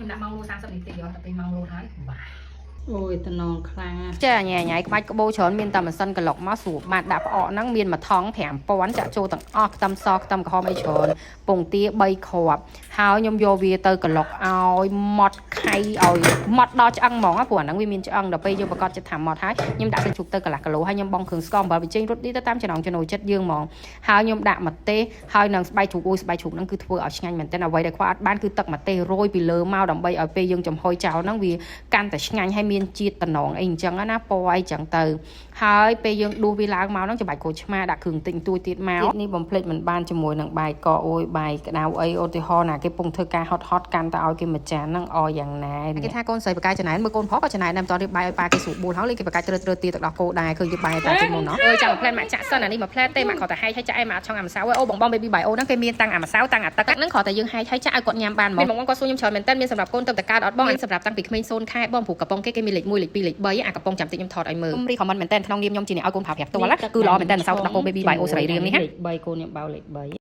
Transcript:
ខ្ញុំដាក់ម៉ោងលោ30នាទីយកតែពេលម៉ោងលោហើយបាទអូយតំណងខ្លាំងចាញ៉ៃញ៉ៃក្បាច់ក្បូរច្រើនមានតែម៉ាស៊ីនកន្លុកមកស្រួលបាត់ដាក់ផ្អកហ្នឹងមានមួយថង5000ចាក់ចូលទាំងអស់ខ្ទឹមសខ្ទឹមក្រហមអីច្រើនពងទា3គ្រាប់ហើយខ្ញុំយកវាទៅកន្លុកឲ្យម៉ត់ខៃឲ្យម៉ត់ដល់ឆ្អឹងហ្មងព្រោះអាហ្នឹងវាមានឆ្អឹងដល់ពេលយើងប្រកាសចិត្តថាម៉ត់ហើយខ្ញុំដាក់សាច់ជ្រូកទៅកន្លះគីឡូហើយខ្ញុំបងគ្រឿងស្ករអំបិលបញ្ចេញរត់ឌីទៅតាមចំណង់ចំណូលចិត្តយើងហ្មងហើយខ្ញុំដាក់ម្ទេសហើយនឹងស្បែកជ្រូកអូយស្បែកជ្រូកហ្នឹងគឺធ្វើឲ្យឆ្ងាញ់មែនទែនអ្វីដែលខ្វះអត់បានគឺទឹកម្ទេសរោយពីលើមកដើម្បីឲ្យពេលយើងចំហុយចោលហ្នឹងវាកាន់តែឆ្ងាញ់ហើយមានជាតិតំណងអីអញ្ចឹងណាពណ៌អីចឹងទៅហើយពេលយើងដួសវាឡើងមកហ្នឹងច្បាច់ក្រូចឆ្មាដាក់គ្រឿងទិញទួយទៀតមកនេះបំភ្លេចមិនបានជាមួយនឹងបាយកអូយបាយក្តៅអីឧទាហរណ៍ណាគេពងធ្វើការហត់ហត់កាន់តែឲ្យគេមួយចានហ្នឹងអយ៉ាងណាគេថាកូនស្រីបកាយចំណាយមើលកូនប្រុសក៏ចំណាយដែរមិនតរៀបបាយឲ្យប៉ាគេស្រួលបួលហើយគេបកាយត្រូវទៀតទៅដល់គោដែរឃើញគេបាយតែជិះមុនណោះអើយចាំមួយផ្លែមកចាក់សិនអានេះមួយផ្លែទេមកគ្រាន់តែហែកឲ្យចាក់ឯមកអត់ឆុងអាម្សៅអូបង baby bio ហ្នឹងគេមានតាំងអាម្សៅតាំងអាទឹកហ្នឹងគ្រាន់តែយើងហែកឲ្យចាក់ឲ្យគាត់ញ៉ាំបានហ្មងបងគាត់សួរខ្ញុំច្រើនមែនតើមានសម្រាប់កូនទៅតកើតអត់បងសម្រាប់តាំងពីក្មេង0ខែបងព្រោះកំប៉ុងគេមានលេខ1លេខ2លេខ3អាកំប៉ុងចាំតិចខ្ញុំថតឲ្យមើលខ្ញុំរីខមមិនមែនតើក្នុងនាមខ្ញុំជាអ្នកឲ្យកូនប្រើប្រាស់ផ្ទាល់គឺល្អមែនតើម្សៅទឹកដោះគោ baby bio ស្រីរៀងនេះហ៎លេខ3កូនខ្ញុំបៅលេខ3